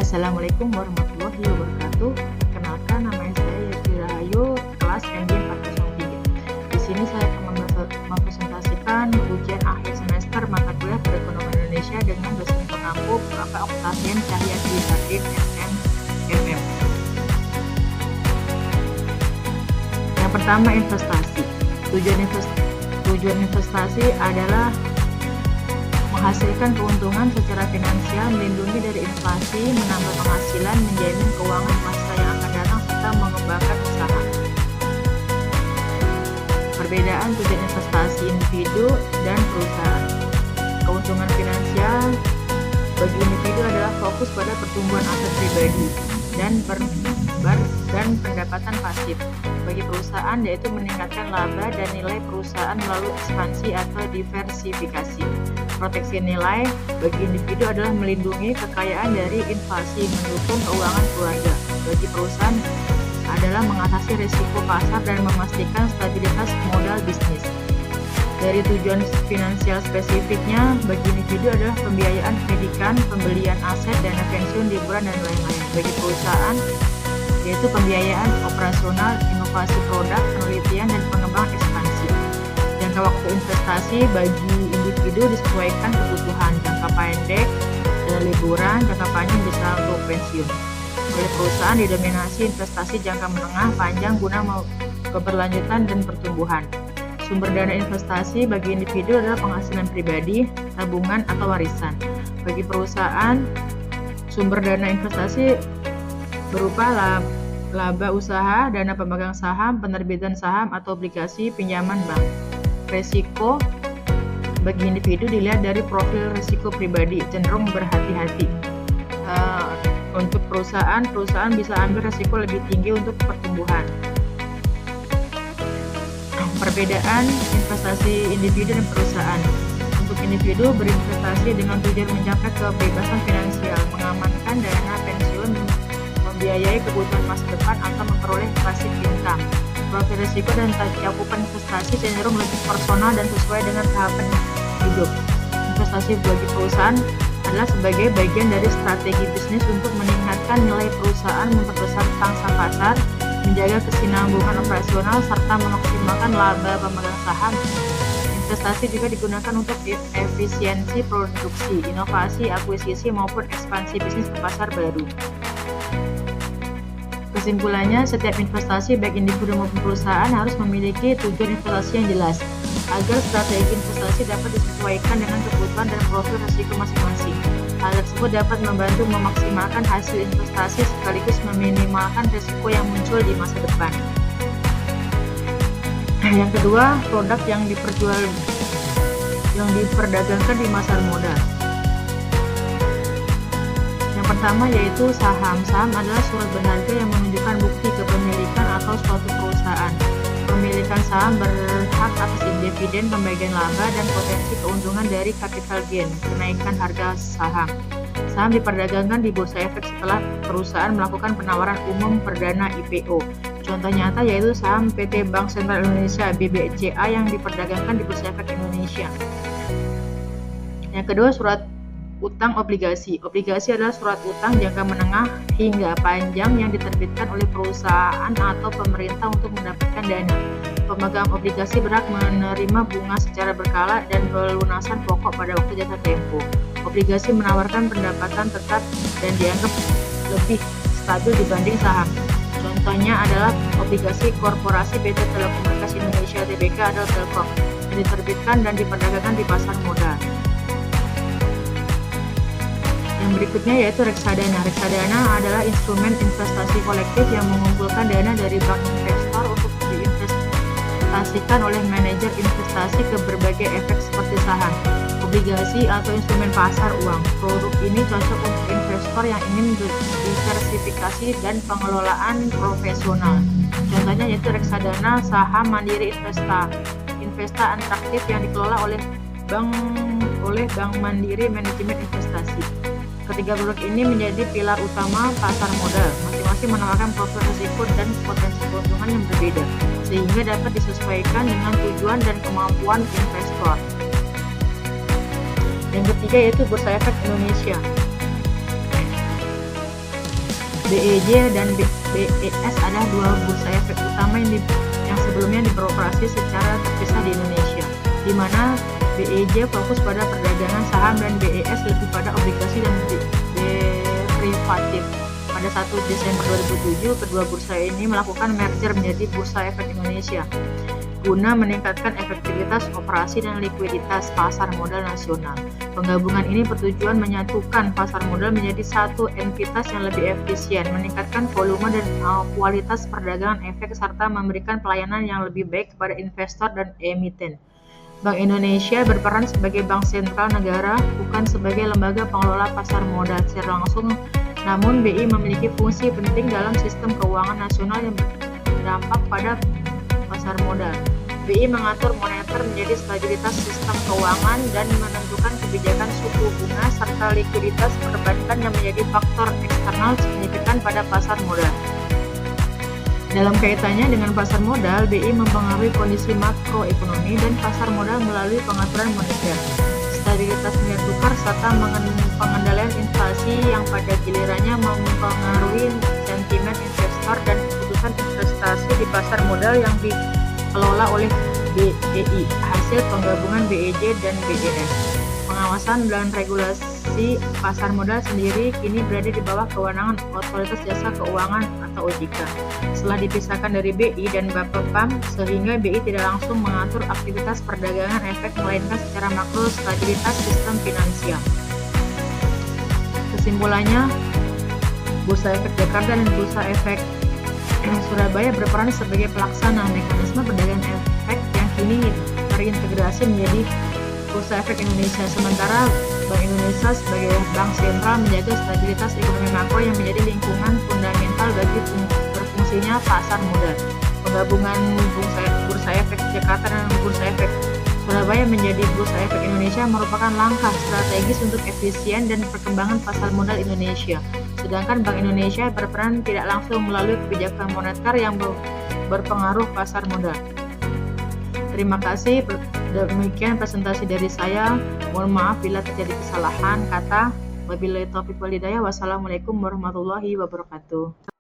Assalamualaikum warahmatullahi wabarakatuh. Perkenalkan, nama saya Yesi Rahayu, kelas MD 403. Di sini saya akan mempresentasikan ujian akhir semester mata kuliah Perekonomian Indonesia dengan dosen pengampu Bapak Octavian Cahyadi Sardin MM. Yang pertama, investasi. Tujuan investasi adalah menghasilkan keuntungan secara finansial, melindungi dari inflasi, menambah penghasilan, menjamin keuangan masa yang akan datang, serta mengembangkan usaha. Perbedaan tujuan investasi individu dan perusahaan. Keuntungan finansial bagi individu adalah fokus pada pertumbuhan aset pribadi dan pendapatan pasif. Bagi perusahaan yaitu meningkatkan laba dan nilai perusahaan melalui ekspansi atau diversifikasi. Proteksi nilai bagi individu adalah melindungi kekayaan dari inflasi, mendukung keuangan keluarga. Bagi perusahaan adalah mengatasi risiko pasar dan memastikan stabilitas modal bisnis. Dari tujuan finansial spesifiknya, bagi individu adalah pembiayaan pendidikan, pembelian aset, dana pensiun, liburan, dan lain-lain. Bagi perusahaan, yaitu pembiayaan operasional, inovasi produk, penelitian, dan pengembangan ekspansi. Jangka waktu investasi bagi individu disesuaikan kebutuhan. Jangka pendek adalah liburan, jangka panjang bisa untuk pensiun. Oleh perusahaan didominasi investasi jangka menengah panjang guna keberlanjutan dan pertumbuhan. Sumber dana investasi bagi individu adalah penghasilan pribadi, tabungan, atau warisan. Bagi perusahaan, sumber dana investasi berupa laba usaha, dana pemegang saham, penerbitan saham atau obligasi, pinjaman bank. Resiko bagi individu dilihat dari profil risiko pribadi, cenderung berhati-hati. Untuk perusahaan bisa ambil risiko lebih tinggi untuk pertumbuhan. Perbedaan investasi individu dan perusahaan. Untuk individu berinvestasi dengan tujuan mencapai kebebasan finansial, mengamankan dana pensiun, membiayai kebutuhan masa depan, atau memperoleh passive income. Profil risiko dan cakupan investasi cenderung lebih personal dan sesuai dengan tahapan hidup. Investasi bagi perusahaan adalah sebagai bagian dari strategi bisnis untuk meningkatkan nilai perusahaan, memperbesar pangsa pasar, menjaga kesinambungan operasional, serta memaksimalkan laba pemegang saham. Investasi juga digunakan untuk efisiensi produksi, inovasi, akuisisi, maupun ekspansi bisnis ke pasar baru. Kesimpulannya, setiap investasi baik individu maupun perusahaan harus memiliki tujuan investasi yang jelas agar strategi investasi dapat disesuaikan dengan kebutuhan dan profil risiko masing-masing. Hal tersebut dapat membantu memaksimalkan hasil investasi sekaligus meminimalkan risiko yang muncul di masa depan. Yang kedua, produk yang diperdagangkan di pasar modal. Yang pertama yaitu saham. Saham adalah surat berharga yang menunjukkan bukti kepemilikan atau suatu perusahaan. Pemilikan saham berhak atas dividen, pembagian laba, dan potensi keuntungan dari capital gain, kenaikan harga saham. Saham diperdagangkan di Bursa Efek setelah perusahaan melakukan penawaran umum perdana IPO. Contoh nyata yaitu saham PT Bank Sentral Indonesia (BBCA) yang diperdagangkan di Bursa Efek Indonesia. Yang kedua, surat utang obligasi. Obligasi adalah surat utang jangka menengah hingga panjang yang diterbitkan oleh perusahaan atau pemerintah untuk mendapatkan dana. Pemegang obligasi berhak menerima bunga secara berkala dan pelunasan pokok pada waktu jatuh tempo. Obligasi menawarkan pendapatan tetap dan dianggap lebih stabil dibanding saham. Contohnya adalah obligasi korporasi PT Telekomunikasi Indonesia Tbk atau Telkom yang diterbitkan dan diperdagangkan di pasar modal. Yang berikutnya yaitu reksadana. Reksadana adalah instrumen investasi kolektif yang mengumpulkan dana dari bank investor untuk diinvestasikan oleh manajer investasi ke berbagai efek seperti saham, obligasi, atau instrumen pasar uang. Produk ini cocok untuk investor yang ingin diversifikasi dan pengelolaan profesional. Contohnya yaitu reksadana saham Mandiri Investa Atraktif yang dikelola oleh Bank Mandiri Manajemen Investasi. Ketiga produk ini menjadi pilar utama pasar modal, masing-masing menawarkan profil risiko dan potensi keuntungan yang berbeda, sehingga dapat disesuaikan dengan tujuan dan kemampuan investor. Yang ketiga yaitu Bursa Efek Indonesia. BEJ dan BES adalah dua bursa efek utama yang sebelumnya beroperasi secara terpisah di Indonesia, di mana BEJ fokus pada perdagangan saham dan BES lebih pada obligasi dan derivatif. Pada 1 Desember 2007, kedua bursa ini melakukan merger menjadi Bursa Efek Indonesia guna meningkatkan efektivitas operasi dan likuiditas pasar modal nasional. Penggabungan ini bertujuan menyatukan pasar modal menjadi satu entitas yang lebih efisien, meningkatkan volume dan kualitas perdagangan efek, serta memberikan pelayanan yang lebih baik kepada investor dan emiten. Bank Indonesia berperan sebagai bank sentral negara, bukan sebagai lembaga pengelola pasar modal secara langsung, namun BI memiliki fungsi penting dalam sistem keuangan nasional yang berdampak pada pasar modal. BI mengatur moneter menjadi stabilitas sistem keuangan dan menentukan kebijakan suku bunga serta likuiditas perbankan yang menjadi faktor eksternal signifikan pada pasar modal. Dalam kaitannya dengan pasar modal, BI mempengaruhi kondisi makroekonomi dan pasar modal melalui pengaturan moneter, stabilitas nilai tukar, serta pengendalian inflasi yang pada gilirannya mempengaruhi sentimen investor dan keputusan investasi di pasar modal yang dikelola oleh BEI, hasil penggabungan BEJ dan BES. Pengawasan dan regulasi pasar modal sendiri kini berada di bawah kewenangan Otoritas Jasa Keuangan atau OJK, setelah dipisahkan dari BI dan Bapepam, sehingga BI tidak langsung mengatur aktivitas perdagangan efek melainkan secara makro stabilitas sistem finansial. Kesimpulannya, Bursa Efek Jakarta dan Bursa Efek Surabaya berperan sebagai pelaksana mekanisme perdagangan efek yang kini terintegrasi menjadi Bursa Efek Indonesia, sementara Bank Indonesia sebagai bank sentral menjaga stabilitas ekonomi makro yang menjadi lingkungan fundamental bagi berfungsinya pasar modal. Penggabungan Bursa Efek Jakarta dan Bursa Efek Surabaya menjadi Bursa Efek Indonesia merupakan langkah strategis untuk efisien dan perkembangan pasar modal Indonesia. Sedangkan Bank Indonesia berperan tidak langsung melalui kebijakan moneter yang berpengaruh pasar modal. Terima kasih. Demikian presentasi dari saya. Mohon maaf bila terjadi kesalahan kata. Wabillahi taufiq wal hidayah. Wassalamualaikum warahmatullahi wabarakatuh.